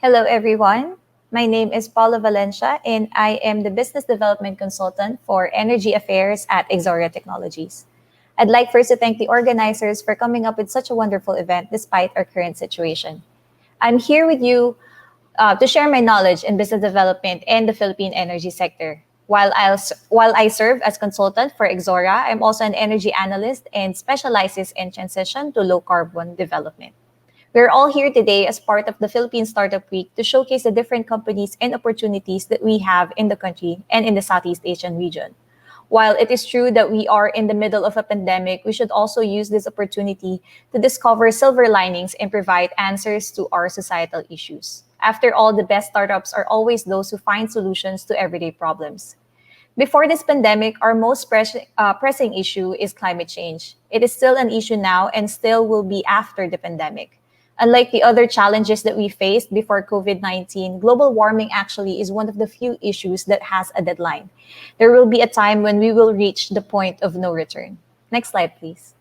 Hello, everyone. My name is Paula Valencia, and I am the Business Development Consultant for Energy Affairs at Exora Technologies. I'd like first to thank the organizers for coming up with such a wonderful event despite our current situation. I'm here with you to share my knowledge in business development and the Philippine energy sector. While I serve as consultant for Exora, I'm also an energy analyst and specializes in transition to low carbon development. We're all here today as part of the Philippine Startup Week to showcase the different companies and opportunities that we have in the country and in the Southeast Asian region. While it is true that we are in the middle of a pandemic, we should also use this opportunity to discover silver linings and provide answers to our societal issues. After all, the best startups are always those who find solutions to everyday problems. Before this pandemic, our most pressing issue is climate change. It is still an issue now and still will be after the pandemic. Unlike the other challenges that we faced before COVID-19, global warming actually is one of the few issues that has a deadline. There will be a time when we will reach the point of no return. Next slide, please.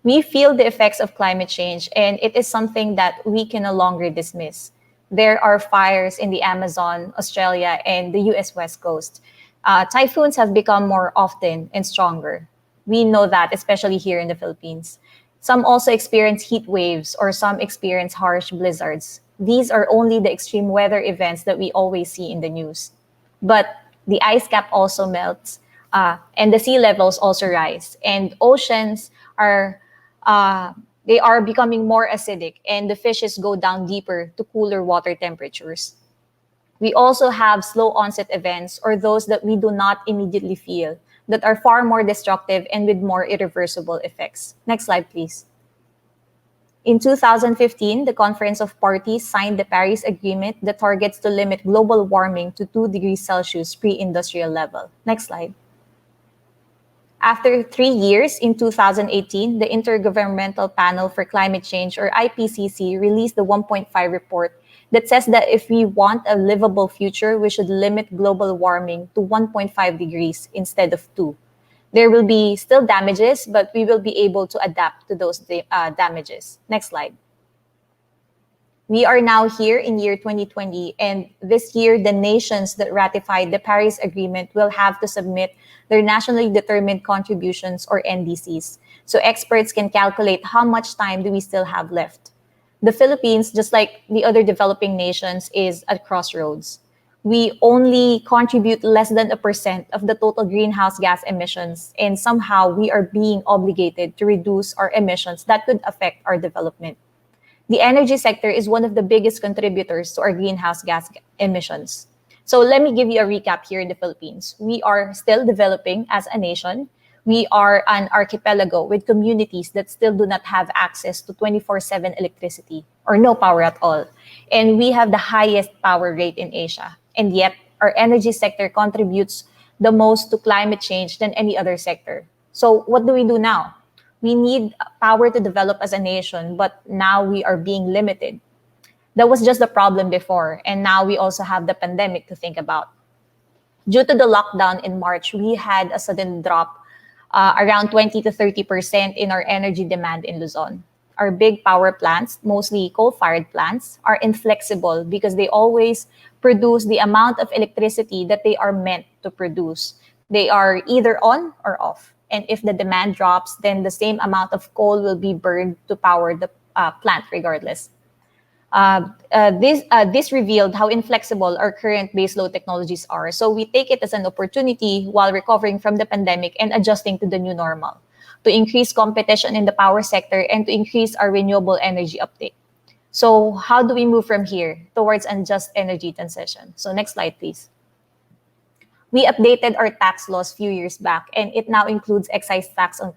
We feel the effects of climate change, and it is something that we can no longer dismiss. There are fires in the Amazon, Australia, and the US West Coast. Typhoons have become more often and stronger. We know that, especially here in the Philippines. Some also experience heat waves or some experience harsh blizzards. These are only the extreme weather events that we always see in the news. But the ice cap also melts, and the sea levels also rise, and oceans are they are becoming more acidic, and the fishes go down deeper to cooler water temperatures. We also have slow onset events or those that we do not immediately feel that are far more destructive and with more irreversible effects. Next slide, please. In 2015, the Conference of Parties signed the Paris Agreement that targets to limit global warming to 2 degrees Celsius pre-industrial level. Next slide. After 3 years, in 2018, the Intergovernmental Panel for Climate Change, or IPCC, released the 1.5 report that says that if we want a livable future, we should limit global warming to 1.5 degrees instead of 2. There will be still damages, but we will be able to adapt to those damages. Next slide. We are now here in year 2020, and this year, the nations that ratified the Paris Agreement will have to submit their nationally determined contributions, or NDCs, so experts can calculate how much time do we still have left. The Philippines, just like the other developing nations, is at crossroads. We only contribute less than 1% of the total greenhouse gas emissions, and somehow we are being obligated to reduce our emissions that could affect our development. The energy sector is one of the biggest contributors to our greenhouse gas emissions. So let me give you a recap here in the Philippines. We are still developing as a nation. We are an archipelago with communities that still do not have access to 24/7 electricity or no power at all. And we have the highest power rate in Asia. And yet, our energy sector contributes the most to climate change than any other sector. So what do we do now? We need power to develop as a nation, but now we are being limited. That was just the problem before, and now we also have the pandemic to think about. Due to the lockdown in March, we had a sudden drop around 20 to 30% in our energy demand in Luzon. Our big power plants, mostly coal-fired plants, are inflexible because they always produce the amount of electricity that they are meant to produce. They are either on or off. And if the demand drops, then the same amount of coal will be burned to power the plant regardless. This revealed how inflexible our current baseload technologies are. So we take it as an opportunity while recovering from the pandemic and adjusting to the new normal, to increase competition in the power sector and to increase our renewable energy uptake. So how do we move from here towards a just energy transition? So next slide, please. We updated our tax laws a few years back, and it now includes excise tax on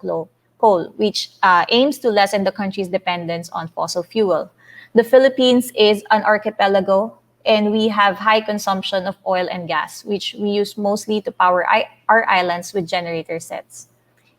coal, which aims to lessen the country's dependence on fossil fuel. The Philippines is an archipelago, and we have high consumption of oil and gas, which we use mostly to power our islands with generator sets.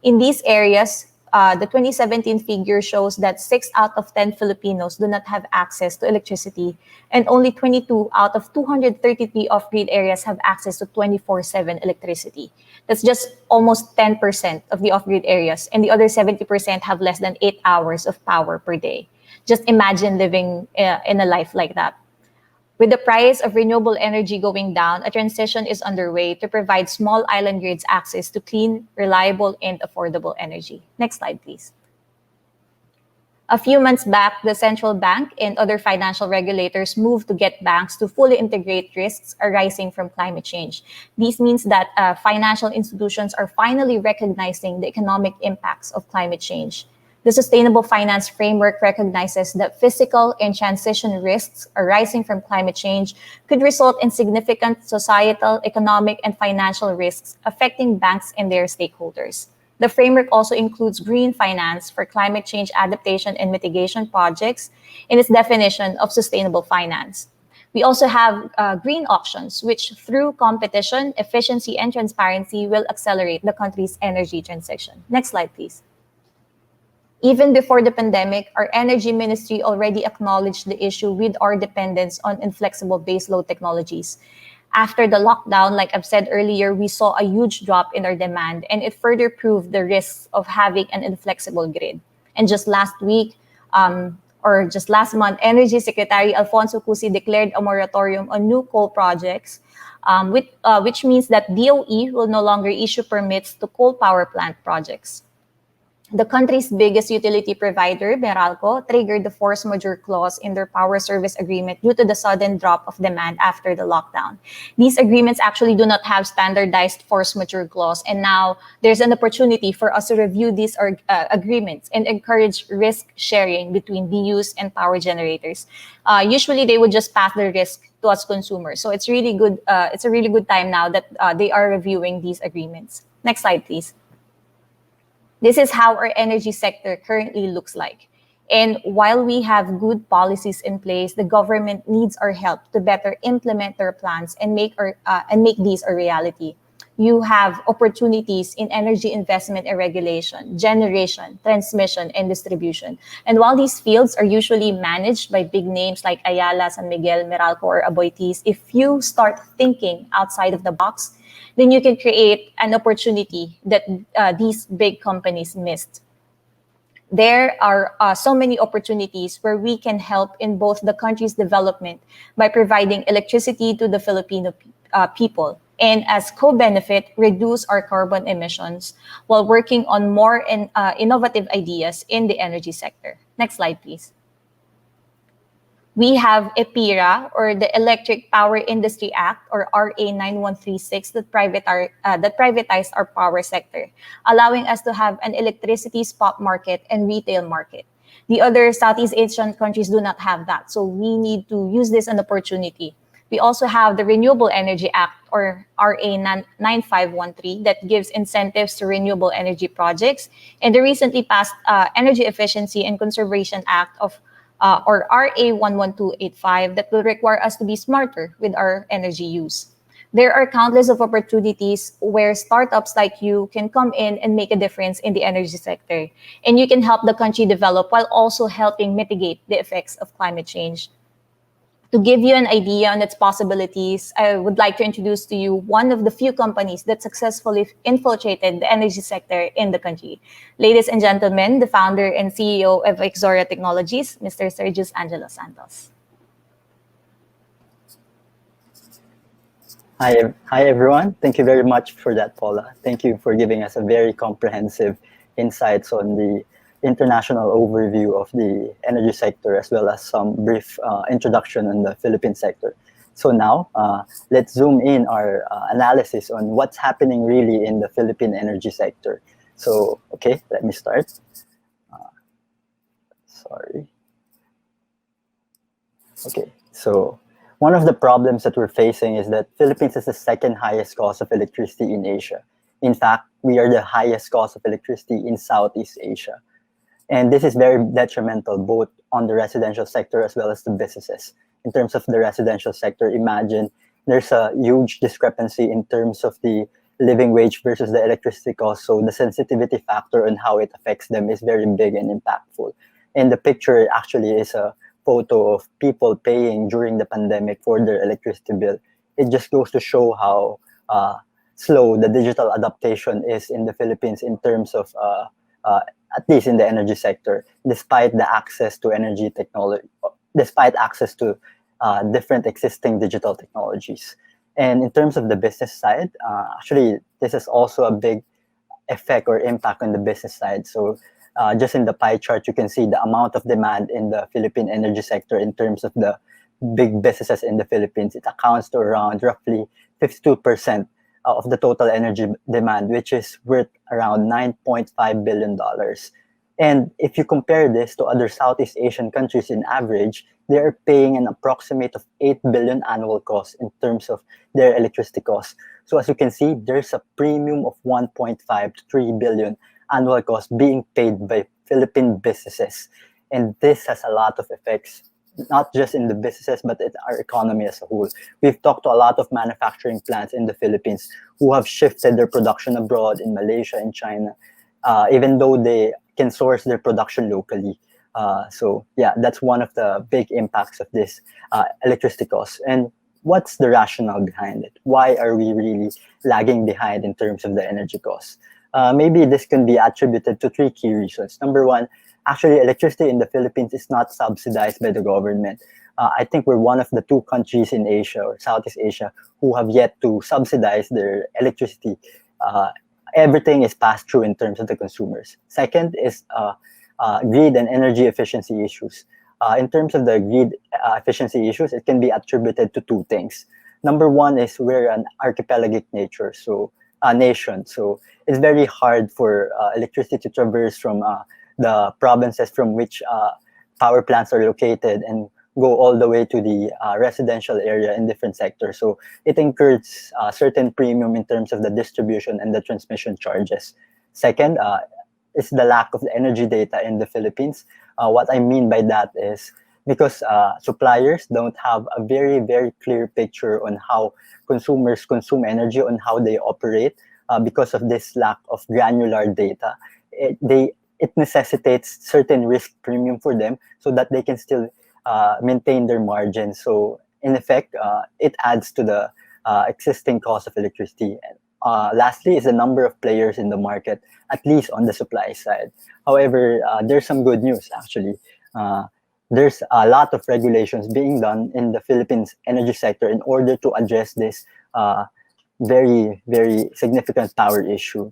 In these areas, the 2017 figure shows that 6 out of 10 Filipinos do not have access to electricity, and only 22 out of 233 off-grid areas have access to 24/7 electricity. That's just almost 10% of the off-grid areas, and the other 70% have less than 8 hours of power per day. Just imagine living in a life like that. With the price of renewable energy going down, a transition is underway to provide small island grids access to clean, reliable, and affordable energy. Next slide, please. A few months back, the central bank and other financial regulators moved to get banks to fully integrate risks arising from climate change. This means that financial institutions are finally recognizing the economic impacts of climate change. The Sustainable Finance Framework recognizes that physical and transition risks arising from climate change could result in significant societal, economic, and financial risks affecting banks and their stakeholders. The framework also includes green finance for climate change adaptation and mitigation projects in its definition of sustainable finance. We also have green auctions, which through competition, efficiency, and transparency will accelerate the country's energy transition. Next slide, please. Even before the pandemic, our energy ministry already acknowledged the issue with our dependence on inflexible baseload technologies. After the lockdown, like I've said earlier, we saw a huge drop in our demand, and it further proved the risks of having an inflexible grid. And just last week, or just last month, Energy Secretary Alfonso Cusi declared a moratorium on new coal projects, which means that DOE will no longer issue permits to coal power plant projects. The country's biggest utility provider, Meralco, triggered the force majeure clause in their power service agreement due to the sudden drop of demand after the lockdown. These agreements actually do not have standardized force majeure clause, and now there's an opportunity for us to review these agreements and encourage risk sharing between BUs and power generators. Usually, they would just pass the risk to us consumers. So it's really good. It's a really good time now that they are reviewing these agreements. Next slide, please. This is how our energy sector currently looks like. And while we have good policies in place, the government needs our help to better implement their plans and make these a reality. You have opportunities in energy investment and regulation, generation, transmission, and distribution. And while these fields are usually managed by big names like Ayala, San Miguel, Meralco, or Aboitiz, if you start thinking outside of the box, then you can create an opportunity that these big companies missed. There are so many opportunities where we can help in both the country's development by providing electricity to the Filipino people, and as co-benefit, reduce our carbon emissions while working on more innovative ideas in the energy sector. Next slide, please. We have EPIRA, or the Electric Power Industry Act, or RA 9136, that privatized our power sector, allowing us to have an electricity spot market and retail market. The other Southeast Asian countries do not have that, so we need to use this as an opportunity. We also have the Renewable Energy Act, or RA 9513, that gives incentives to renewable energy projects, and the recently passed Energy Efficiency and Conservation Act or RA 11285 that will require us to be smarter with our energy use. There are countless of opportunities where startups like you can come in and make a difference in the energy sector, and you can help the country develop while also helping mitigate the effects of climate change. To give you an idea on its possibilities, I would like to introduce to you one of the few companies that successfully infiltrated the energy sector in the country. Ladies and gentlemen, the founder and CEO of Exora Technologies, Mr. Sergius Angelo Santos. Hi everyone. Thank you very much for that, Paula. Thank you for giving us a very comprehensive insights on the international overview of the energy sector, as well as some brief introduction on the Philippine sector. So now, let's zoom in our analysis on what's happening really in the Philippine energy sector. So, okay, let me start. Sorry. Okay, so one of the problems that we're facing is that Philippines is the second highest cost of electricity in Asia. In fact, we are the highest cost of electricity in Southeast Asia. And this is very detrimental both on the residential sector as well as the businesses. In terms of the residential sector, imagine there's a huge discrepancy in terms of the living wage versus the electricity cost. So the sensitivity factor on how it affects them is very big and impactful. And the picture actually is a photo of people paying during the pandemic for their electricity bill. It just goes to show how slow the digital adaptation is in the Philippines in terms of uh, at least in the energy sector, despite the access to energy technology, despite access to different existing digital technologies. And in terms of the business side, actually, this is also a big effect or impact on the business side. So just in the pie chart, you can see the amount of demand in the Philippine energy sector in terms of the big businesses in the Philippines. It accounts to around roughly 52% of the total energy demand, which is worth around $9.5 billion. And if you compare this to other Southeast Asian countries in average, they are paying an approximate of 8 billion annual cost in terms of their electricity costs. So as you can see, there's a premium of 1.5 to 3 billion annual cost being paid by Philippine businesses. And this has a lot of effects, not just in the businesses, but in our economy as a whole. We've talked to a lot of manufacturing plants in the Philippines who have shifted their production abroad in Malaysia and China, even though they can source their production locally. So yeah, that's one of the big impacts of this electricity costs. And what's the rationale behind it? Why are we really lagging behind in terms of the energy costs? Maybe this can be attributed to three key reasons. Number one, actually, electricity in the Philippines is not subsidized by the government. I think we're one of the two countries in Asia or Southeast Asia who have yet to subsidize their electricity. Everything is passed through in terms of the consumers. Second is grid and energy efficiency issues. In terms of the grid efficiency issues, it can be attributed to two things. Number one is we're an archipelagic nation. So it's very hard for electricity to traverse from the provinces from which power plants are located and go all the way to the residential area in different sectors. So it incurs certain premium in terms of the distribution and the transmission charges. Second is the lack of the energy data in the Philippines. What I mean by that is because suppliers don't have a very, very clear picture on how consumers consume energy, on how they operate. Because of this lack of granular data, it necessitates certain risk premium for them so that they can still maintain their margins. So in effect, it adds to the existing cost of electricity. Lastly is the number of players in the market, at least on the supply side. However, there's some good news actually. There's a lot of regulations being done in the Philippines energy sector in order to address this very, very significant power issue.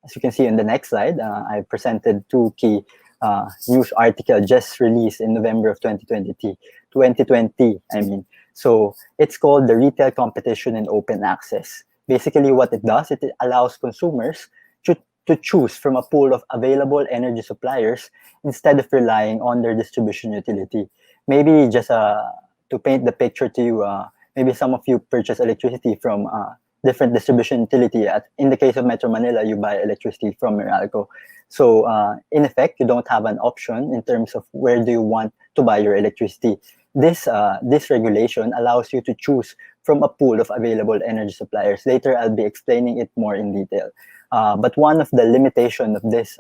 As you can see in the next slide, I presented two key news articles just released in November of 2020, I mean. So it's called the Retail Competition and Open Access. Basically what it does, it allows consumers to choose from a pool of available energy suppliers instead of relying on their distribution utility. Maybe just to paint the picture to you, maybe some of you purchase electricity from different distribution utility. In the case of Metro Manila, you buy electricity from Meralco. So in effect, you don't have an option in terms of where do you want to buy your electricity. This regulation allows you to choose from a pool of available energy suppliers. Later, I'll be explaining it more in detail. But one of the limitations of this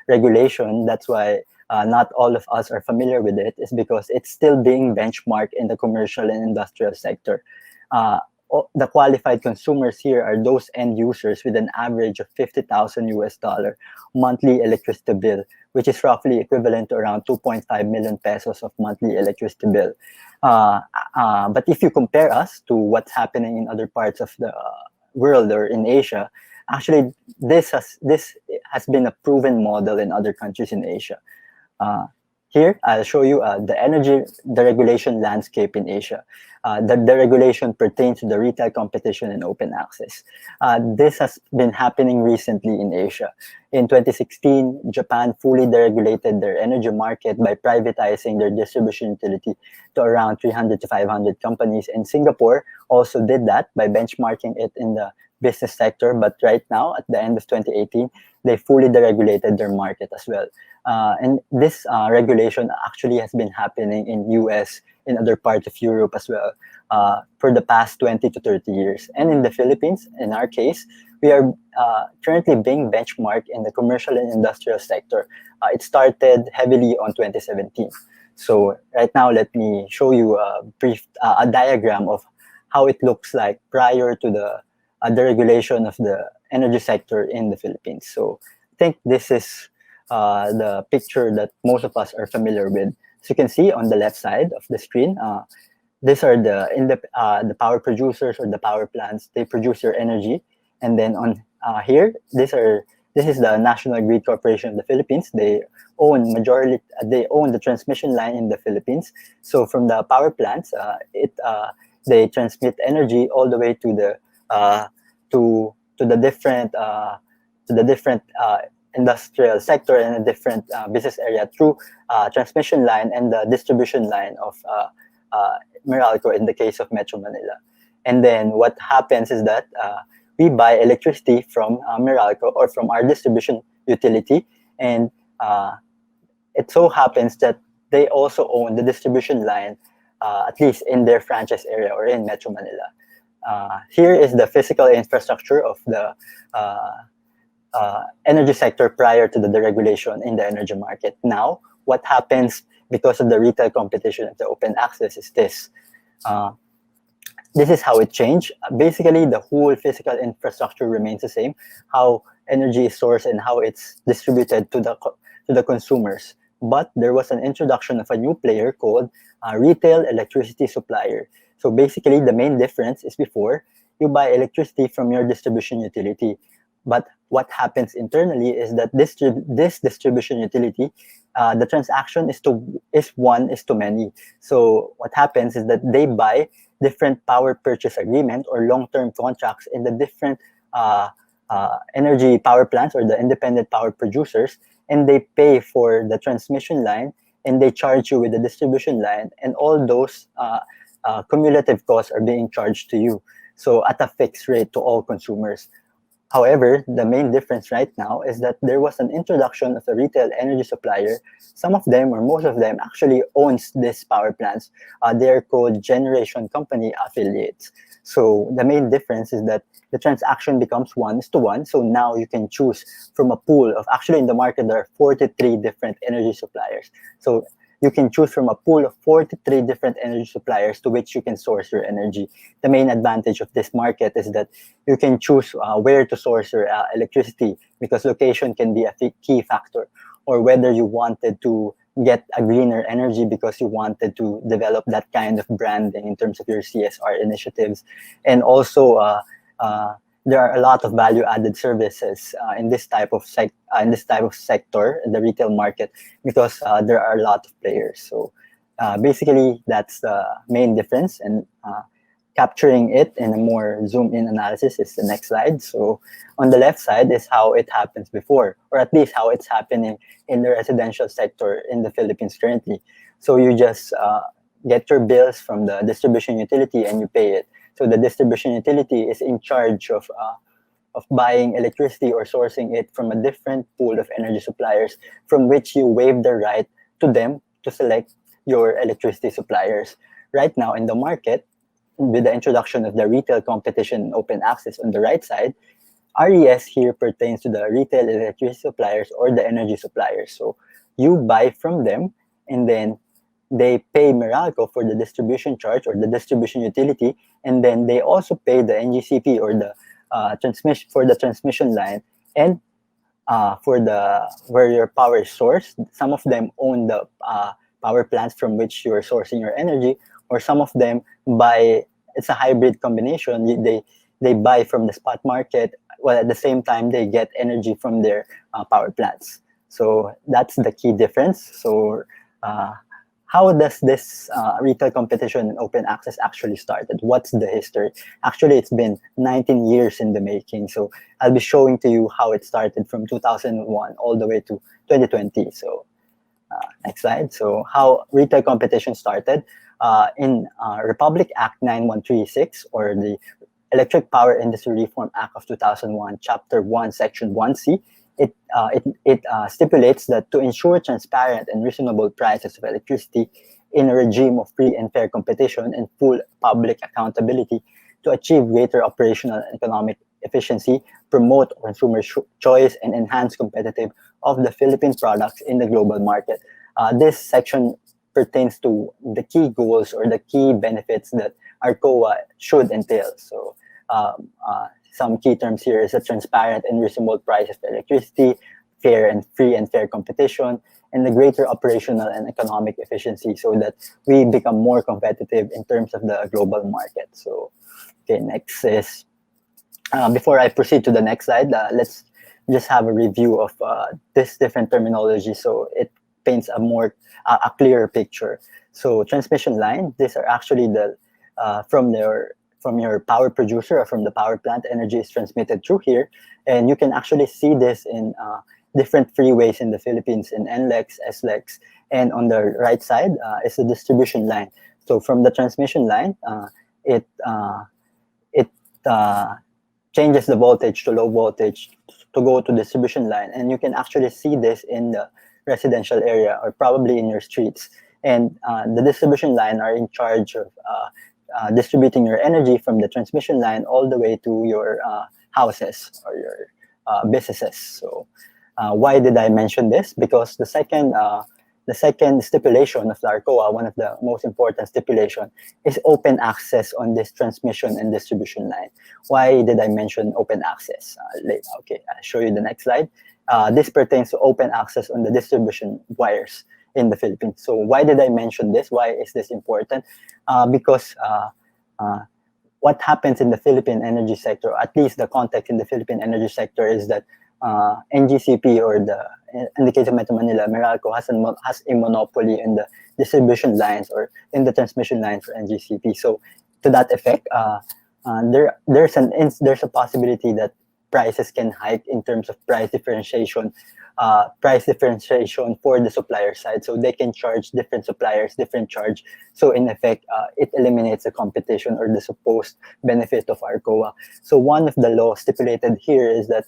regulation, that's why not all of us are familiar with it, is because it's still being benchmarked in the commercial and industrial sector. The qualified consumers here are those end users with an average of 50,000 US dollar monthly electricity bill, which is roughly equivalent to around 2.5 million pesos of monthly electricity bill. But if you compare us to what's happening in other parts of the world or in Asia, actually this has been a proven model in other countries in Asia. Here, I'll show you the regulation landscape in Asia. The regulation pertains to the retail competition and open access. This has been happening recently in Asia. In 2016, Japan fully deregulated their energy market by privatizing their distribution utility to around 300 to 500 companies. And Singapore also did that by benchmarking it in the business sector. But right now, at the end of 2018, they fully deregulated their market as well. And this regulation actually has been happening in US, in other parts of Europe as well, for the past 20 to 30 years. And in the Philippines, in our case, we are currently being benchmarked in the commercial and industrial sector. It started heavily on 2017. So right now, let me show you a brief a diagram of how it looks like prior to the regulation of the energy sector in the Philippines. So I think this is the picture that most of us are familiar with. So you can see on the left side of the screen, these are the power producers or the power plants. They produce your energy, and then on here, this is the National Grid Corporation of the Philippines. They own the transmission line in the Philippines. So from the power plants, they transmit energy all the way to the different industrial sector and a different business area through transmission line and the distribution line of Meralco in the case of Metro Manila. And then what happens is that we buy electricity from Meralco or from our distribution utility, and it so happens that they also own the distribution line, at least in their franchise area or in Metro Manila. Here is the physical infrastructure of the energy sector prior to the deregulation in the energy market. Now, what happens because of the retail competition and the open access is this. This is how it changed. Basically, the whole physical infrastructure remains the same, how energy is sourced and how it's distributed to the consumers. But there was an introduction of a new player called retail electricity supplier. So basically, the main difference is before, you buy electricity from your distribution utility. But what happens internally is that this distribution utility, the transaction is one is to many. So what happens is that they buy different power purchase agreement or long-term contracts in the different energy power plants or the independent power producers, and they pay for the transmission line and they charge you with the distribution line, and all those cumulative costs are being charged to you. So at a fixed rate to all consumers. However, the main difference right now is that there was an introduction of a retail energy supplier. Some of them or most of them actually owns these power plants. They're called generation company affiliates. So the main difference is that the transaction becomes 1:1. So now you can choose from a pool of, actually in the market, there are 43 different energy suppliers. So you can choose from a pool of 43 different energy suppliers to which you can source your energy. The main advantage of this market is that you can choose where to source your electricity, because location can be a key factor, or whether you wanted to get a greener energy because you wanted to develop that kind of branding in terms of your CSR initiatives. And also, there are a lot of value-added services in this type of sector, the retail market, because there are a lot of players. So basically, that's the main difference. And capturing it in a more zoom-in analysis is the next slide. So on the left side is how it happens before, or at least how it's happening in the residential sector in the Philippines currently. So you just get your bills from the distribution utility and you pay it. So the distribution utility is in charge of buying electricity or sourcing it from a different pool of energy suppliers, from which you waive the right to them to select your electricity suppliers. Right now in the market, with the introduction of the retail competition and open access on the right side, RES here pertains to the retail electricity suppliers or the energy suppliers. So you buy from them, and then they pay Meralco for the distribution charge or the distribution utility, and then they also pay the NGCP or the transmission line, and for the where your power is sourced. Some of them own the power plants from which you are sourcing your energy, or some of them buy. It's a hybrid combination. They buy from the spot market, while at the same time they get energy from their power plants. So that's the key difference. So how does this retail competition and open access actually started? What's the history? Actually, it's been 19 years in the making. So I'll be showing to you how it started from 2001 all the way to 2020. So next slide. So how retail competition started in Republic Act 9136, or the Electric Power Industry Reform Act of 2001, Chapter 1, Section 1C. it stipulates that to ensure transparent and reasonable prices of electricity in a regime of free and fair competition and full public accountability, to achieve greater operational and economic efficiency, promote consumer choice, and enhance competitive of the Philippine products in the global market. This section pertains to the key goals or the key benefits that ARCOA should entail. So some key terms here is a transparent and reasonable price of electricity, fair and free and fair competition, and the greater operational and economic efficiency so that we become more competitive in terms of the global market. So, okay, next is, before I proceed to the next slide, let's just have a review of this different terminology so it paints a more a clearer picture. So transmission line, these are actually the from your power producer or from the power plant, energy is transmitted through here, and you can actually see this in different freeways in the Philippines, in NLEX, SLEX, and on the right side is the distribution line. So from the transmission line, it changes the voltage to low voltage to go to distribution line, and you can actually see this in the residential area or probably in your streets. And the distribution line are in charge of distributing your energy from the transmission line all the way to your houses or your businesses. So why did I mention this? Because the second stipulation of the ARCOA, one of the most important stipulation, is open access on this transmission and distribution line. Why did I mention open access? Okay, I'll show you the next slide. This pertains to open access on the distribution wires in the Philippines. So why did I mention this? Why is this important? Because what happens in the Philippine energy sector, at least the context in the Philippine energy sector, is that NGCP, or in the case of Metro Manila, Meralco has a monopoly in the distribution lines or in the transmission lines for NGCP. So to that effect, there's a possibility that prices can hike in terms of price differentiation for the supplier side. So they can charge different suppliers different charge. So in effect, it eliminates the competition or the supposed benefit of ARCOA. So one of the laws stipulated here is that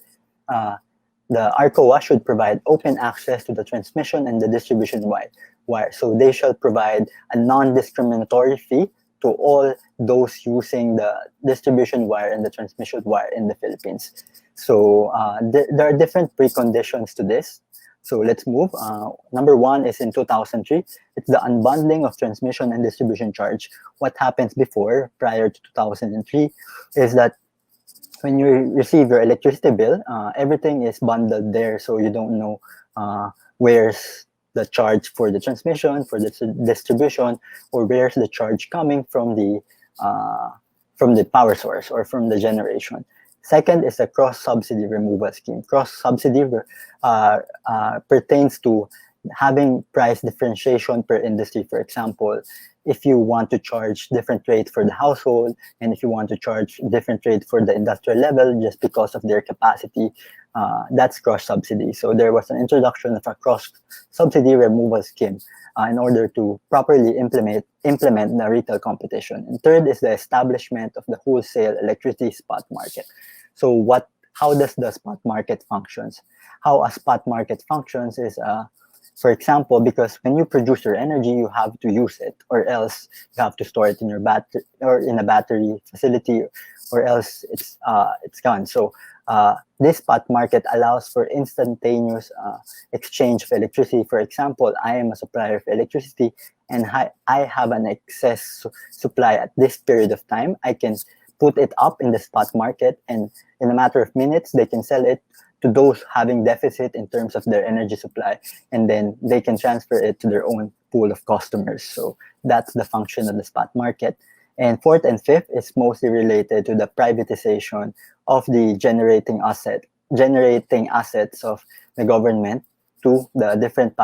the ARCOA should provide open access to the transmission and the distribution wire. So they shall provide a non-discriminatory fee to all those using the distribution wire and the transmission wire in the Philippines. So there are different preconditions to this. So let's move. Number one is in 2003. It's the unbundling of transmission and distribution charge. What happens prior to 2003, is that when you receive your electricity bill, everything is bundled there, so you don't know where's the charge for the transmission, for the distribution, or where's the charge coming from the power source or from the generation. Second is the cross-subsidy removal scheme. Cross-subsidy pertains to having price differentiation per industry. For example, if you want to charge different rates for the household, and if you want to charge different rates for the industrial level just because of their capacity, that's cross-subsidy. So there was an introduction of a cross-subsidy removal scheme in order to properly implement the retail competition. And third is the establishment of the wholesale electricity spot market. So how does the spot market functions? How a spot market functions is, for example, because when you produce your energy, you have to use it, or else you have to store it in your battery or in a battery facility, or else it's gone. So this spot market allows for instantaneous exchange of electricity. For example, I am a supplier of electricity, and I have an excess supply at this period of time. I can put it up in the spot market, and in a matter of minutes, they can sell it to those having deficit in terms of their energy supply, and then they can transfer it to their own pool of customers. So that's the function of the spot market. And fourth and fifth is mostly related to the privatization of the generating assets of the government to the different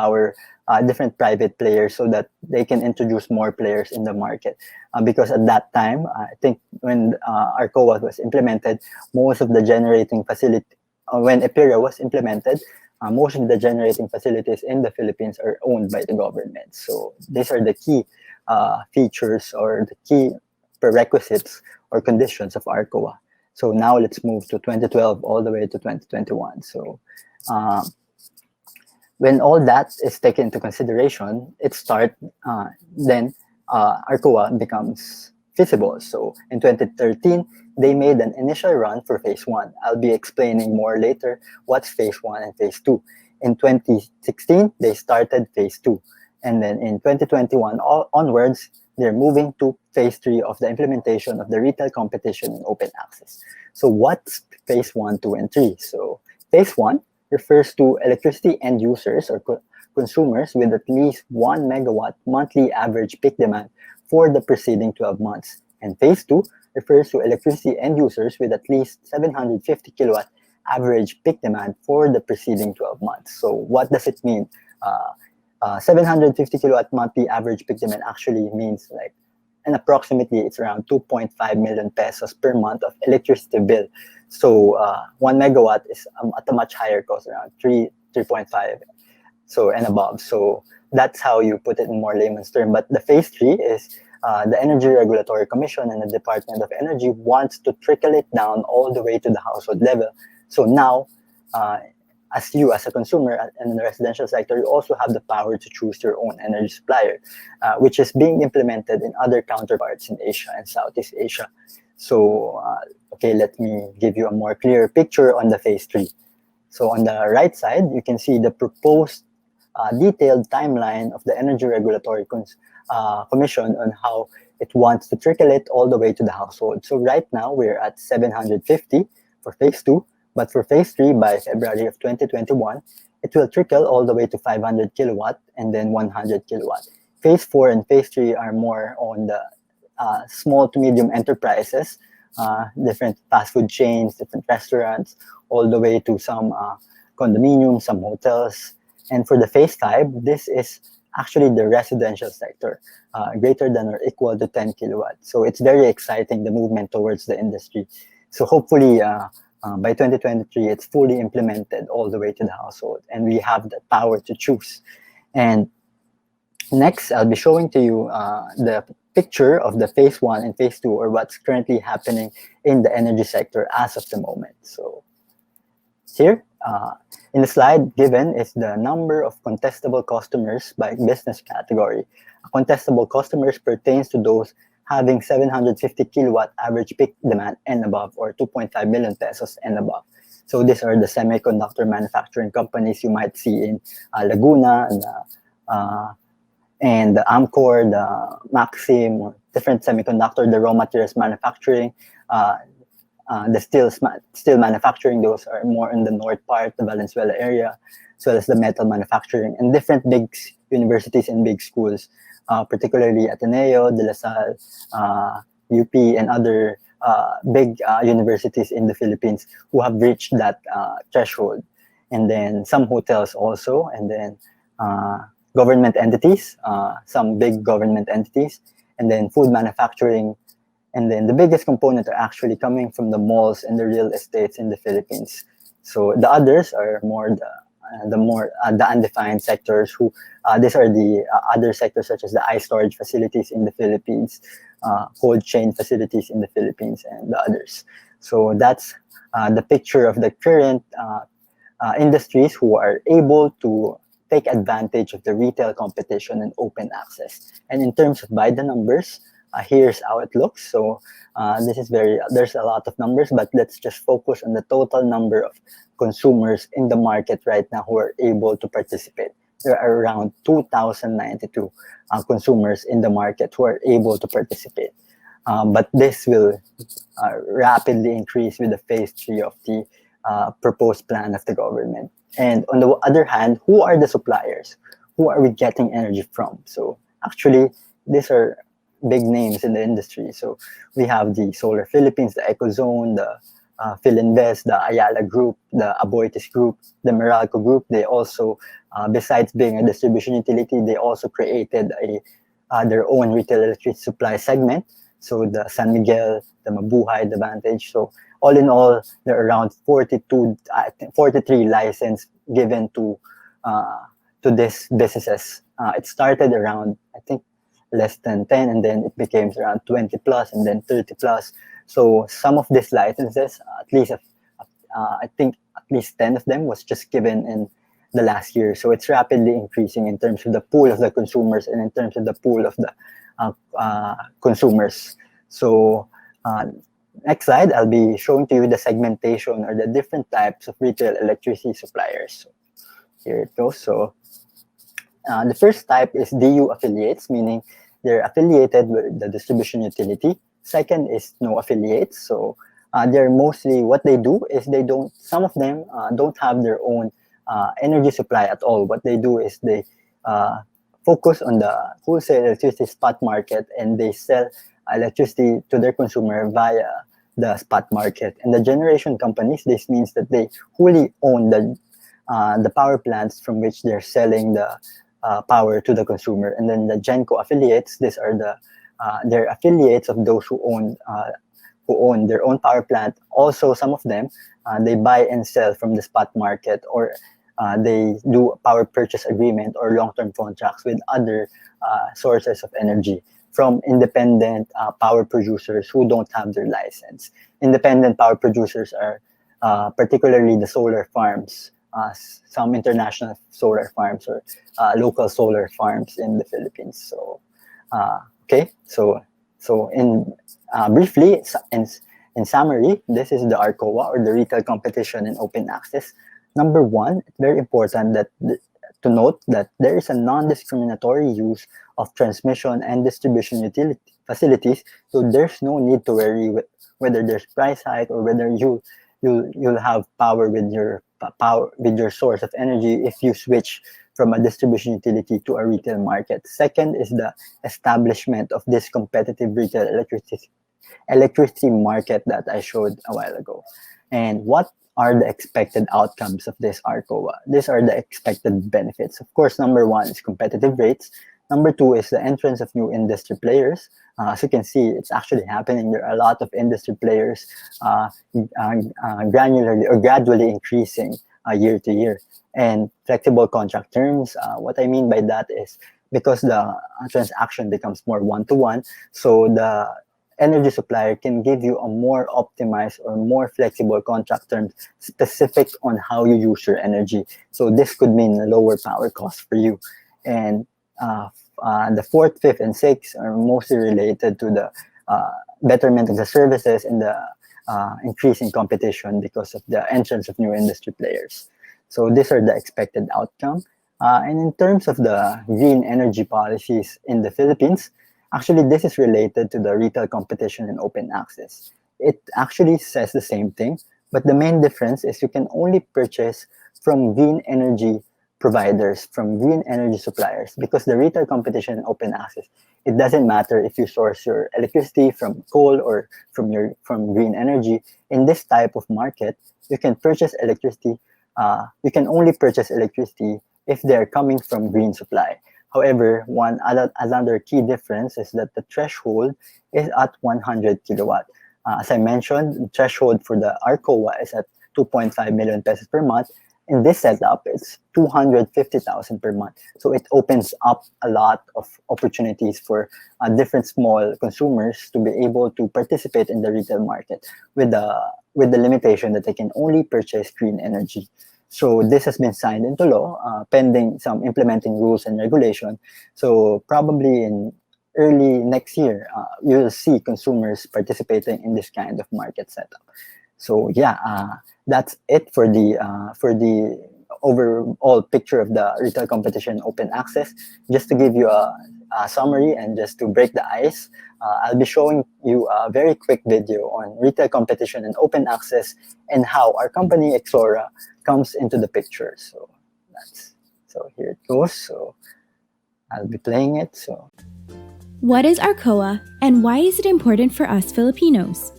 private players, so that they can introduce more players in the market. Because at that time, I think when ARCOA was implemented, most of the generating facility, when EPIRA was implemented, most of the generating facilities in the Philippines are owned by the government. So these are the key features or the key prerequisites or conditions of ARCOA. So now let's move to 2012 all the way to 2021. So Uh, when all that is taken into consideration, then ARCOA becomes feasible. So in 2013, they made an initial run for phase one. I'll be explaining more later what's phase one and phase two. In 2016, they started phase two. And then in 2021 onwards, they're moving to phase three of the implementation of the retail competition in open access. So what's phase one, two, and three? So phase one refers to electricity end users or consumers with at least 1 megawatt monthly average peak demand for the preceding 12 months. And phase two refers to electricity end users with at least 750 kilowatt average peak demand for the preceding 12 months. So what does it mean? 750 kilowatt monthly average peak demand actually means like, and approximately it's around 2.5 million pesos per month of electricity bill. So 1 megawatt is at a much higher cost, around 3.5, so and above. So that's how you put it in more layman's term. But the phase three is the Energy Regulatory Commission and the Department of Energy wants to trickle it down all the way to the household level. So now, as you as a consumer in the residential sector, you also have the power to choose your own energy supplier, which is being implemented in other counterparts in Asia and Southeast Asia. So, okay, let me give you a more clear picture on the phase three. So on the right side, you can see the proposed detailed timeline of the Energy Regulatory Commission on how it wants to trickle it all the way to the household. So right now, we're at 750 for phase two, but for phase three, by February of 2021, it will trickle all the way to 500 kilowatt and then 100 kilowatt. Phase four and phase three are more on the small to medium enterprises, different fast food chains, different restaurants, all the way to some condominiums, some hotels. And for the phase five, this is actually the residential sector, greater than or equal to 10 kilowatts. So it's very exciting, the movement towards the industry. So hopefully by 2023, it's fully implemented all the way to the household, and we have the power to choose. And next, I'll be showing to you the picture of the phase one and phase two, or what's currently happening in the energy sector as of the moment. So here, in the slide given is the number of contestable customers by business category. Contestable customers pertains to those having 750 kilowatt average peak demand and above, or 2.5 million pesos and above. So these are the semiconductor manufacturing companies you might see in Laguna and the Amcor, the Maxim, different semiconductor, the raw materials manufacturing, the steel manufacturing. Those are more in the north part, the Valenzuela area, as well as the metal manufacturing, and different big universities and big schools, particularly Ateneo, De La Salle, UP, and other big universities in the Philippines who have reached that threshold. And then some hotels also, and then government entities, some big government entities, and then food manufacturing. And then the biggest component are actually coming from the malls and the real estates in the Philippines. So the others are more the undefined sectors. Who these are the other sectors such as the ice storage facilities in the Philippines, cold chain facilities in the Philippines, and the others. So that's the picture of the current industries who are able to take advantage of the retail competition and open access. And in terms of by the numbers, here's how it looks. So there's a lot of numbers, but let's just focus on the total number of consumers in the market right now who are able to participate. There are around 2,092 consumers in the market who are able to participate. But this will rapidly increase with the phase three of the proposed plan of the government. And on the other hand, who are the suppliers? Who are we getting energy from? So actually, these are big names in the industry. So we have the Solar Philippines, the Ecozone, the Philinvest, the Ayala Group, the Aboitiz Group, the Meralco Group. They also, besides being a distribution utility, they also created their own retail electricity supply segment. So the San Miguel, the Mabuhay, the Vantage. So all in all, there are around 43 license given to these businesses. It started around, I think, less than 10, and then it became around 20 plus, and then 30 plus. So some of these licenses, at least I think least 10 of them was just given in the last year. So it's rapidly increasing in terms of the pool of the consumers and in terms of the pool of the consumers. So next slide, I'll be showing to you the segmentation or the different types of retail electricity suppliers. So here it goes. So the first type is DU affiliates, meaning they're affiliated with the distribution utility. Second is no affiliates. So they're mostly, what they do is some of them don't have their own energy supply at all. What they do is they focus on the wholesale electricity spot market, and they sell electricity to their consumer via the spot market. And the generation companies, this means that they wholly own the power plants from which they're selling the power to the consumer. And then the Genco affiliates, these are they're affiliates of those who own their own power plant. Also, some of them they buy and sell from the spot market, or they do a power purchase agreement or long-term contracts with other sources of energy from independent power producers who don't have their license. Independent power producers are particularly the solar farms, some international solar farms or local solar farms in the Philippines. So, okay, so in briefly, in summary, this is the ARCOA, or the Retail Competition and Open Access. Number one, it's very important to note that there is a non-discriminatory use of transmission and distribution utility facilities, so there's no need to worry whether there's price hike or whether you'll have power with your source of energy if you switch from a distribution utility to a retail market. Second is the establishment of this competitive retail electricity market that I showed a while ago. And what are the expected outcomes of this ARCOA? These are the expected benefits. Of course, number one is competitive rates. Number two is the entrance of new industry players. As you can see, it's actually happening. There are a lot of industry players granularly or gradually increasing year to year. And flexible contract terms, what I mean by that is because the transaction becomes more one-to-one, so the energy supplier can give you a more optimized or more flexible contract terms specific on how you use your energy. So this could mean a lower power cost for you. And the fourth, fifth, and sixth are mostly related to the betterment of the services and the increase in competition because of the entrance of new industry players. So these are the expected outcome. And in terms of the green energy policies in the Philippines, actually, this is related to the Retail Competition and Open Access. It actually says the same thing, but the main difference is you can only purchase from green energy providers, from green energy suppliers, because the Retail Competition and Open Access, it doesn't matter if you source your electricity from coal or from green energy. In this type of market, you can purchase electricity. You can only purchase electricity if they're coming from green supply. However, another key difference is that the threshold is at 100 kilowatt. As I mentioned, the threshold for the ARCOA is at 2.5 million pesos per month. In this setup, it's 250,000 per month. So it opens up a lot of opportunities for different small consumers to be able to participate in the retail market with the limitation that they can only purchase green energy. So this has been signed into law, pending some implementing rules and regulation. So probably in early next year, you'll see consumers participating in this kind of market setup. So yeah, that's it for the overall picture of the retail competition open access. Just to give you a summary and just to break the ice, I'll be showing you a very quick video on retail competition and open access and how our company Exora comes into the picture. So here it goes. So I'll be playing it. So what is ARCOA and why is it important for us Filipinos?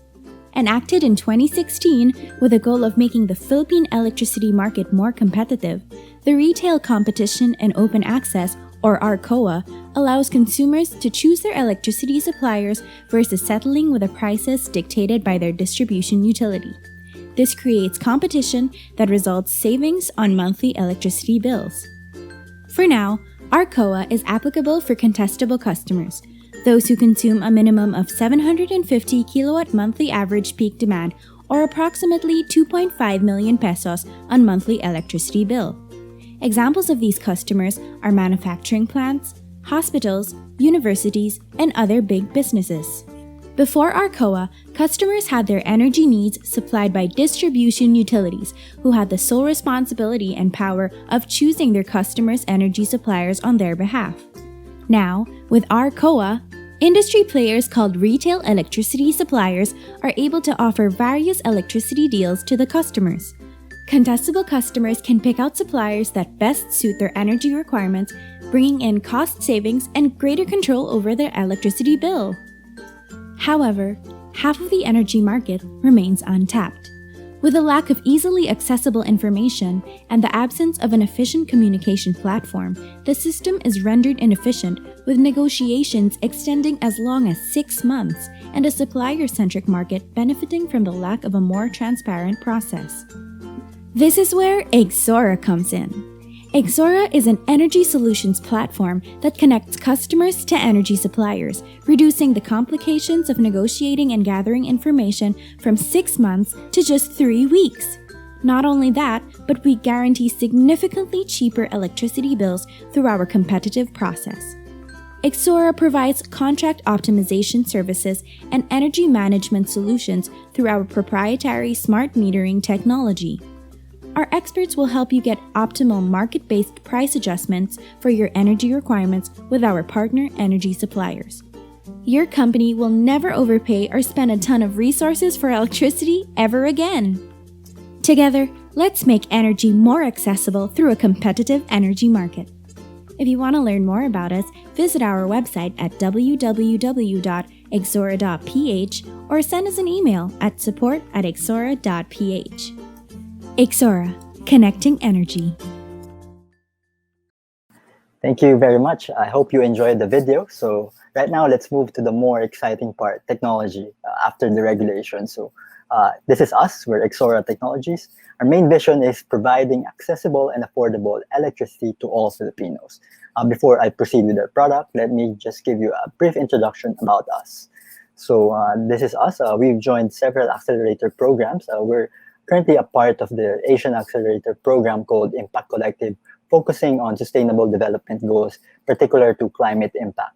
Enacted in 2016 with the goal of making the Philippine electricity market more competitive, the Retail Competition and Open Access, or ARCOA, allows consumers to choose their electricity suppliers versus settling with the prices dictated by their distribution utility. This creates competition that results savings on monthly electricity bills. For now, ARCOA is applicable for contestable customers, those who consume a minimum of 750 kilowatt monthly average peak demand or approximately 2.5 million pesos on monthly electricity bill. Examples of these customers are manufacturing plants, hospitals, universities, and other big businesses. Before Arcoa, customers had their energy needs supplied by distribution utilities who had the sole responsibility and power of choosing their customers' energy suppliers on their behalf. Now, with Arcoa, industry players called retail electricity suppliers are able to offer various electricity deals to the customers. Contestable customers can pick out suppliers that best suit their energy requirements, bringing in cost savings and greater control over their electricity bill. However, half of the energy market remains untapped. With a lack of easily accessible information and the absence of an efficient communication platform, the system is rendered inefficient, with negotiations extending as long as 6 months and a supplier-centric market benefiting from the lack of a more transparent process. This is where Exora comes in. Exora is an energy solutions platform that connects customers to energy suppliers, reducing the complications of negotiating and gathering information from 6 months to just 3 weeks. Not only that, but we guarantee significantly cheaper electricity bills through our competitive process. Exora provides contract optimization services and energy management solutions through our proprietary smart metering technology. Our experts will help you get optimal market-based price adjustments for your energy requirements with our partner energy suppliers. Your company will never overpay or spend a ton of resources for electricity ever again. Together, let's make energy more accessible through a competitive energy market. If you want to learn more about us, visit our website at www.exora.ph or send us an email at support@exora.ph. Exora, connecting energy. Thank you very much. I hope you enjoyed the video. So right now, let's move to the more exciting part, technology, after the regulation. So this is us, we're Exora Technologies. Our main vision is providing accessible and affordable electricity to all Filipinos. Before I proceed with our product, let me just give you a brief introduction about us. So this is us. We've joined several accelerator programs. We're currently a part of the Asian Accelerator program called Impact Collective, focusing on sustainable development goals, particular to climate impact.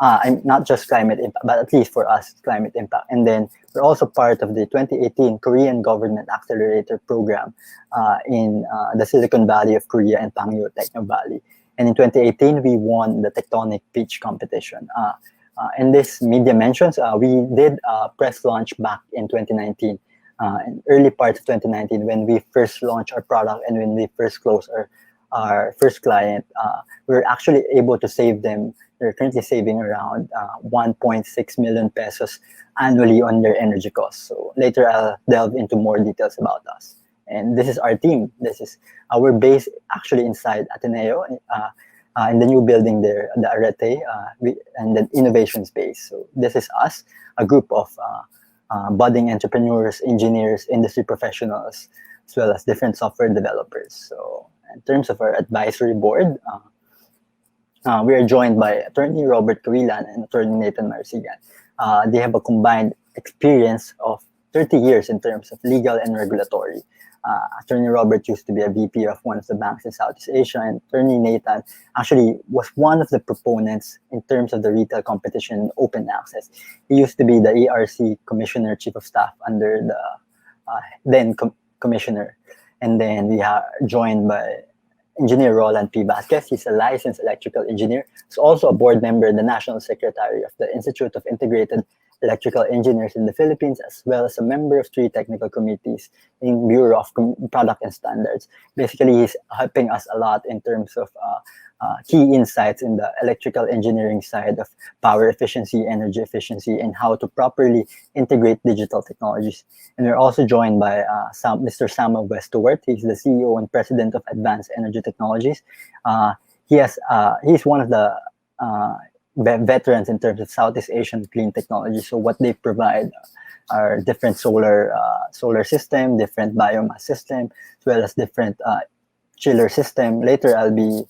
I'm not just climate impact, but at least for us, climate impact. And then we're also part of the 2018 Korean Government Accelerator program in the Silicon Valley of Korea and Pangyo Techno Valley. And in 2018, we won the Tectonic Pitch competition. And this media mentions, we did a press launch back in 2019. In early part of 2019, when we first launched our product and when we first closed our first client, we were actually able to save them. They're currently saving around 1.6 million pesos annually on their energy costs. So later I'll delve into more details about us. And this is our team. This is our base actually inside Ateneo, in the new building there, the Arete, and the innovation space. So this is us, a group of budding entrepreneurs, engineers, industry professionals, as well as different software developers. So in terms of our advisory board, we are joined by Attorney Robert Carillan and Attorney Nathan Marsigan. They have a combined experience of 30 years in terms of legal and regulatory. Attorney Robert used to be a VP of one of the banks in Southeast Asia, and Attorney Nathan actually was one of the proponents in terms of the retail competition and open access. He used to be the ERC Commissioner Chief of Staff under the then Commissioner. And then we are joined by Engineer Roland P. Vasquez. He's a licensed electrical engineer. He's also a board member and the National Secretary of the Institute of Integrated Electrical Engineers in the Philippines, as well as a member of 3 technical committees in Bureau of Product and Standards. Basically, he's helping us a lot in terms of key insights in the electrical engineering side of power efficiency, energy efficiency, and how to properly integrate digital technologies. And we're also joined by Mr. Samuel Westowart. He's the CEO and President of Advanced Energy Technologies. He's one of the veterans in terms of Southeast Asian clean technology. So what they provide are different solar system, different biomass system, as well as different chiller system. Later, I'll be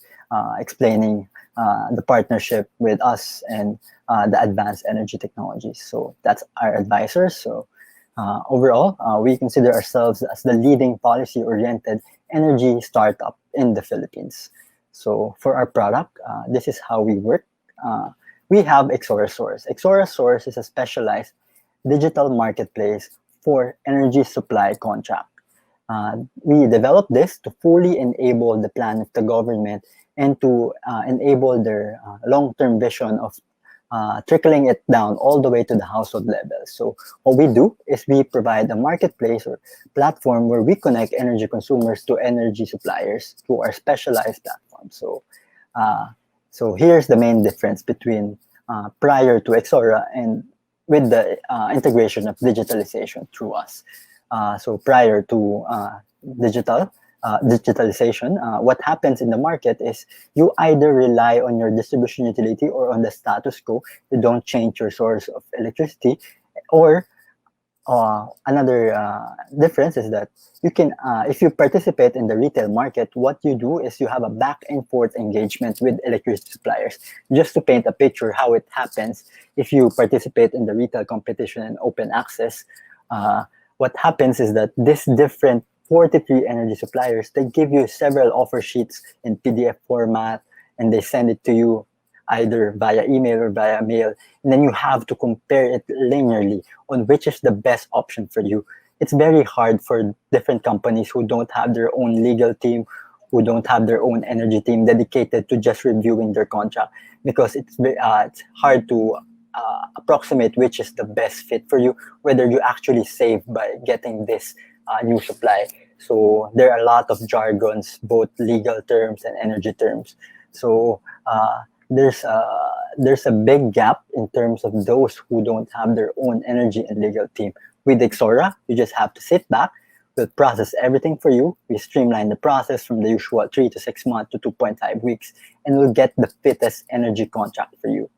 explaining the partnership with us and the advanced energy technologies. So that's our advisors. So Overall, we consider ourselves as the leading policy-oriented energy startup in the Philippines. So for our product, this is how we work. Uh, we have Exora Source. Exora Source is a specialized digital marketplace for energy supply contract. We developed this to fully enable the plan of the government and to enable their long-term vision of trickling it down all the way to the household level. So what we do is we provide a marketplace or platform where we connect energy consumers to energy suppliers through our specialized platform. Uh, so here's the main difference between prior to Exora and with the integration of digitalization through us. So prior to digitalization, what happens in the market is you either rely on your distribution utility or on the status quo. You don't change your source of electricity, or another difference is that you can, if you participate in the retail market, what you do is you have a back and forth engagement with electricity suppliers. Just to paint a picture how it happens, if you participate in the retail competition and open access, what happens is that this different 43 energy suppliers, they give you several offer sheets in PDF format, and they send it to you either via email or via mail, and then you have to compare it linearly on which is the best option for you. It's very hard for different companies who don't have their own legal team, who don't have their own energy team dedicated to just reviewing their contract, because it's hard to approximate which is the best fit for you, whether you actually save by getting this new supply. So there are a lot of jargons, both legal terms and energy terms. So there's a big gap in terms of those who don't have their own energy and legal team. With Exora, you just have to sit back. We'll process everything for you. We streamline the process from the usual 3 to 6 months to 2.5 weeks, and we'll get the fittest energy contract for you.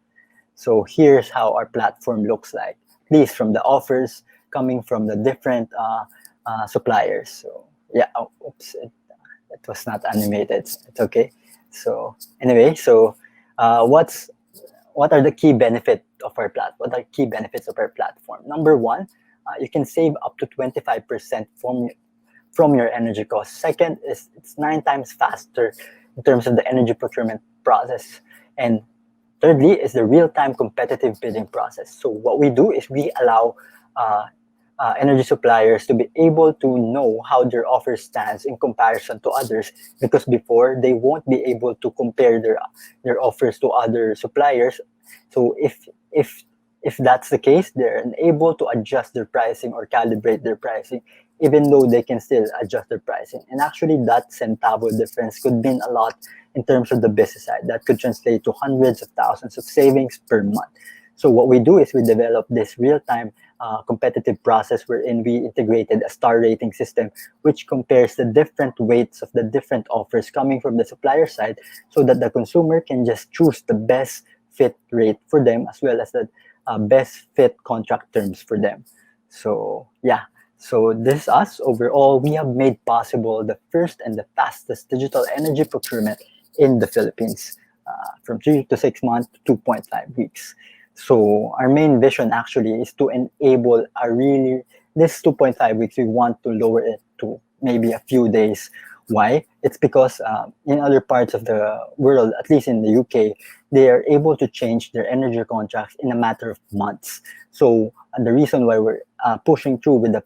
So here's how our platform looks like, at least from the offers coming from the different suppliers. So yeah, oops, it was not animated. It's okay. So anyway, what are the key benefits of our platform? What are key benefits of our platform? Number one, you can save up to 25% from your energy costs. Second is it's 9 times faster in terms of the energy procurement process. And thirdly is the real-time competitive bidding process. So what we do is we allow energy suppliers to be able to know how their offer stands in comparison to others, because before they won't be able to compare their offers to other suppliers. So if that's the case, they're unable to adjust their pricing or calibrate their pricing, even though they can still adjust their pricing. And actually that centavo difference could mean a lot in terms of the business side. That could translate to hundreds of thousands of savings per month. So what we do is we develop this real-time competitive process wherein we integrated a star rating system which compares the different weights of the different offers coming from the supplier side, so that the consumer can just choose the best fit rate for them, as well as the best fit contract terms for them. So yeah, so this is us. Overall, we have made possible the first and the fastest digital energy procurement in the Philippines, from 3 to 6 months to 2.5 weeks. So our main vision actually is to enable this 2.5 weeks, we want to lower it to maybe a few days. Why? It's because in other parts of the world, at least in the UK, they are able to change their energy contracts in a matter of months. So the reason why we're pushing through with the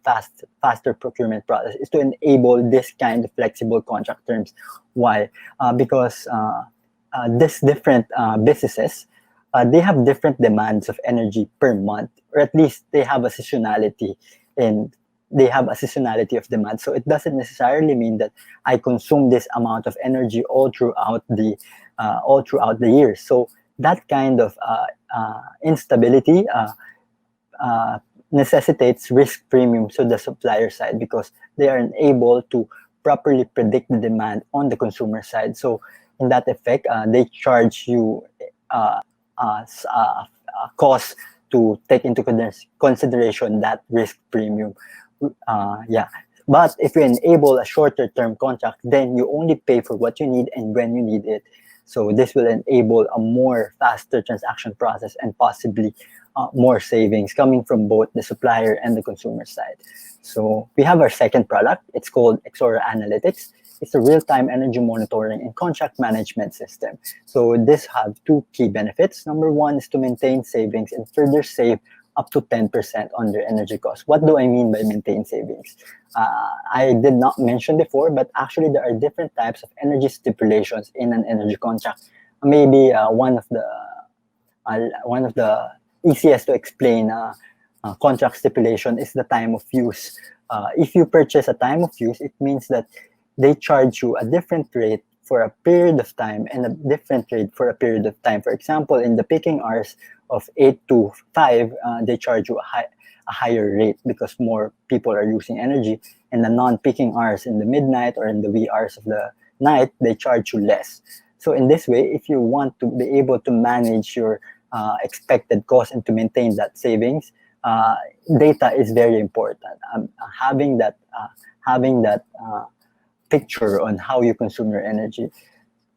faster procurement process is to enable this kind of flexible contract terms. Why? Because these different businesses, they have different demands of energy per month, or at least they have a seasonality, and they have a seasonality of demand. So it doesn't necessarily mean that I consume this amount of energy all throughout the year. So that kind of instability necessitates risk premiums to the supplier side, because they are unable to properly predict the demand on the consumer side. So in that effect, they charge you cost to take into consideration that risk premium. Yeah, but if you enable a shorter term contract, then you only pay for what you need and when you need it. So this will enable a more faster transaction process and possibly more savings coming from both the supplier and the consumer side. So we have our second product. It's called Exora Analytics. It's a real-time energy monitoring and contract management system. So this have two key benefits. Number one is to maintain savings and further save up to 10% on their energy costs. What do I mean by maintain savings? I did not mention before, but actually there are different types of energy stipulations in an energy contract. Maybe one of the easiest to explain contract stipulation is the time of use. If you purchase a time of use, it means that they charge you a different rate for a period of time and a different rate for a period of time. For example, in the peaking hours of 8 to 5, they charge you a higher rate because more people are using energy. In the non-peaking hours in the midnight or in the wee hours of the night, they charge you less. So in this way, if you want to be able to manage your expected cost and to maintain that savings, data is very important. Having that picture on how you consume your energy.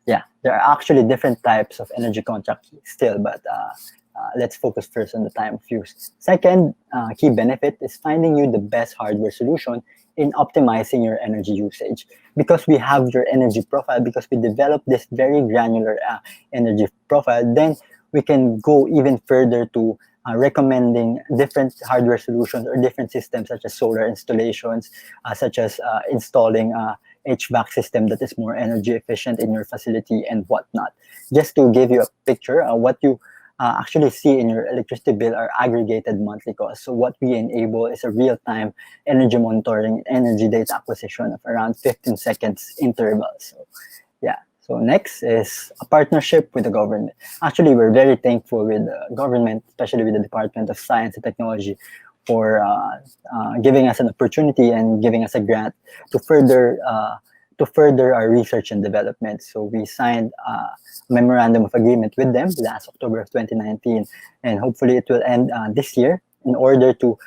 Yeah, there are actually different types of energy contract still, but let's focus first on the time of use. Second key benefit is finding you the best hardware solution in optimizing your energy usage. Because we have your energy profile, because we developed this very granular energy profile, then we can go even further to recommending different hardware solutions or different systems such as solar installations, such as installing HVAC system that is more energy efficient in your facility and whatnot. Just to give you a picture, what you actually see in your electricity bill are aggregated monthly costs. So what we enable is a real-time energy monitoring, energy data acquisition of around 15 seconds intervals. So yeah. So next is a partnership with the government. Actually, we're very thankful with the government, especially with the Department of Science and Technology, for giving us an opportunity and giving us a grant to further our research and development. So we signed a memorandum of agreement with them last October of 2019, and hopefully it will end this year in order to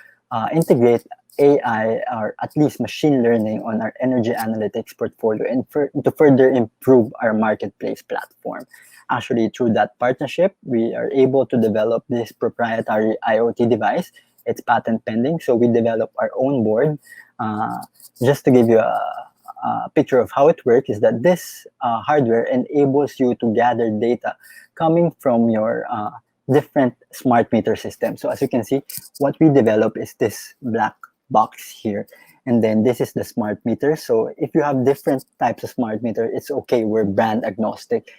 integrate AI or at least machine learning on our energy analytics portfolio and to further improve our marketplace platform. Actually, through that partnership, we are able to develop this proprietary IoT device. It's patent pending, so we develop our own board. Just to give you a picture of how it works is that this hardware enables you to gather data coming from your different smart meter systems. So as you can see, what we develop is this black box here, and then this is the smart meter. So if you have different types of smart meter, it's okay, we're brand agnostic.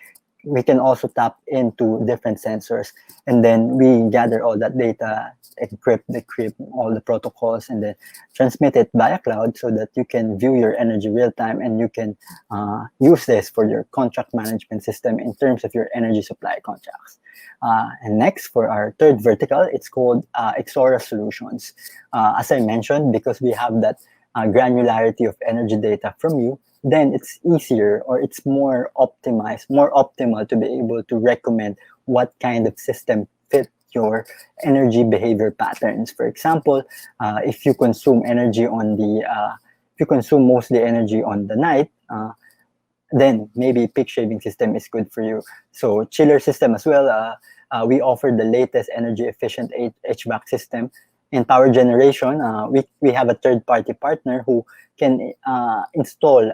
We can also tap into different sensors, and then we gather all that data, encrypt, decrypt all the protocols, and then transmit it via cloud so that you can view your energy real time, and you can use this for your contract management system in terms of your energy supply contracts. And next, for our third vertical, it's called Exora Solutions. As I mentioned, because we have that granularity of energy data from you, then it's easier or it's more optimized, more optimal to be able to recommend what kind of system fit your energy behavior patterns. For example, if you consume energy if you consume mostly energy on the night, then maybe peak shaving system is good for you. So chiller system as well. We offer the latest energy efficient HVAC system. In power generation, we have a third-party partner who can install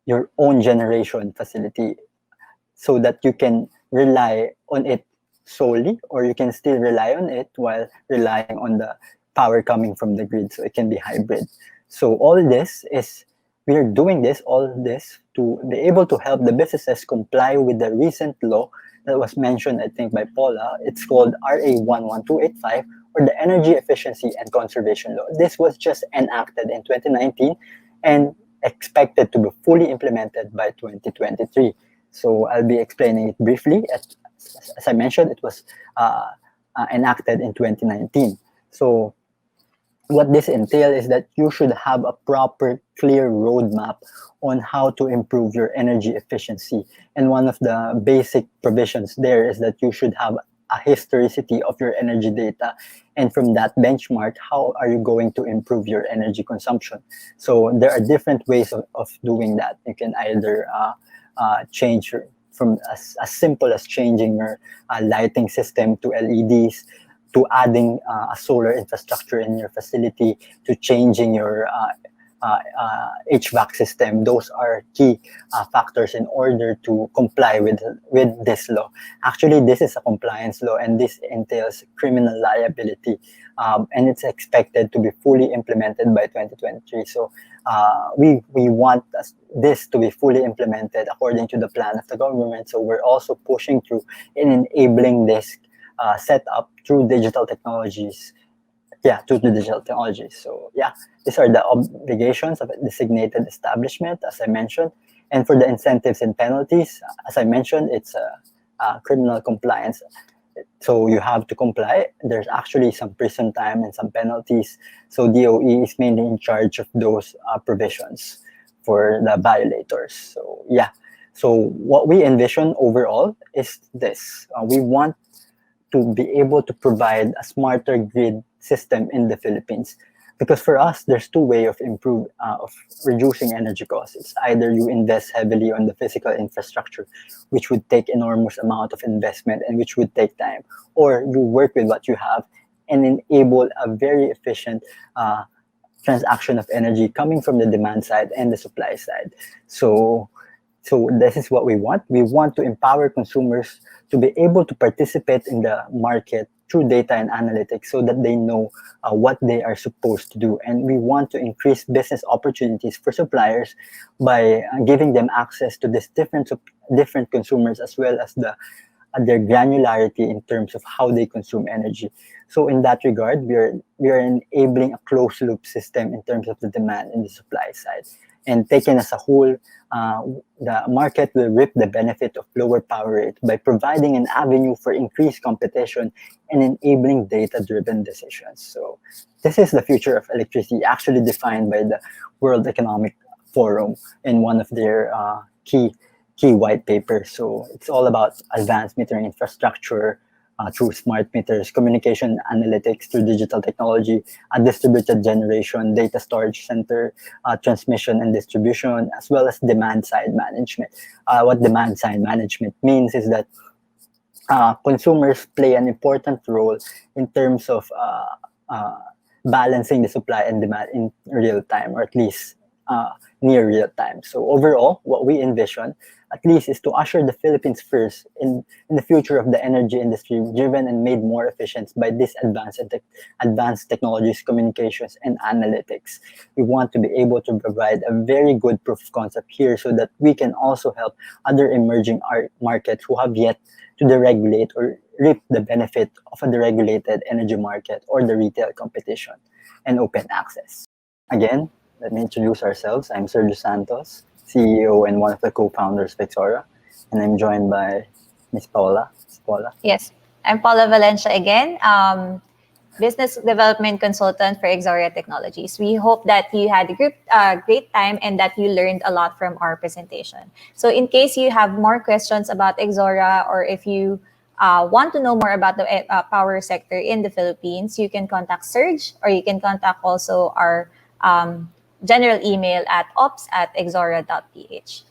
your own generation facility so that you can rely on it solely, or you can still rely on it while relying on the power coming from the grid. So it can be hybrid. So we are doing all this to be able to help the businesses comply with the recent law that was mentioned, I think, by Paula. It's called RA 11285, or the Energy Efficiency and Conservation Law. This was just enacted in 2019 and expected to be fully implemented by 2023. So I'll be explaining it briefly. As I mentioned, it was enacted in 2019. So what this entails is that you should have a proper, clear roadmap on how to improve your energy efficiency. And one of the basic provisions there is that you should have a historicity of your energy data, and from that benchmark, how are you going to improve your energy consumption? So there are different ways of doing that. You can either change from as simple as changing your lighting system to LEDs, to adding a solar infrastructure in your facility, to changing your HVAC system. Those are key factors in order to comply with this law. Actually, this is a compliance law, and this entails criminal liability, and it's expected to be fully implemented by 2023. So we want this to be fully implemented according to the plan of the government. So we're also pushing through in enabling this setup through digital technologies. Yeah, through the digital technologies. So yeah, these are the obligations of a designated establishment, as I mentioned. And for the incentives and penalties, as I mentioned, it's a criminal compliance. So you have to comply. There's actually some prison time and some penalties. So DOE is mainly in charge of those provisions for the violators. So yeah. So what we envision overall is this. We want to be able to provide a smarter grid system in the Philippines. Because for us, there's two ways of reducing energy costs. It's either you invest heavily on the physical infrastructure, which would take enormous amount of investment and which would take time, or you work with what you have and enable a very efficient transaction of energy coming from the demand side and the supply side. So this is what we want. We want to empower consumers to be able to participate in the market through data and analytics so that they know what they are supposed to do. And we want to increase business opportunities for suppliers by giving them access to these different consumers, as well as their granularity in terms of how they consume energy. So in that regard, we are enabling a closed loop system in terms of the demand and the supply side. And taken as a whole, the market will reap the benefit of lower power rates by providing an avenue for increased competition and enabling data-driven decisions. So this is the future of electricity, actually defined by the World Economic Forum in one of their key white papers. So it's all about advanced metering infrastructure, through smart meters, communication analytics through digital technology, distributed generation, data storage center, transmission and distribution, as well as demand side management. What demand side management means is that consumers play an important role in terms of balancing the supply and demand in real time, or at least near real time. So overall, what we envision, at least, is to usher the Philippines first in the future of the energy industry, driven and made more efficient by this advanced technologies, communications, and analytics. We want to be able to provide a very good proof of concept here so that we can also help other emerging markets who have yet to deregulate or reap the benefit of a deregulated energy market or the retail competition and open access. Again, let me introduce ourselves. I'm Sergio Santos, CEO and one of the co-founders of Exora, and I'm joined by Miss Paula. Miss Paula. Yes, I'm Paula Valencia again, business development consultant for Exora Technologies. We hope that you had a great time and that you learned a lot from our presentation. So in case you have more questions about Exora, or if you want to know more about the power sector in the Philippines, you can contact Serge, or you can contact also our general email at ops@exora.ph.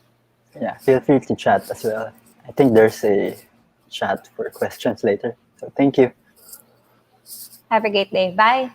Yeah, feel free to chat as well. I think there's a chat for questions later. So thank you. Have a great day. Bye.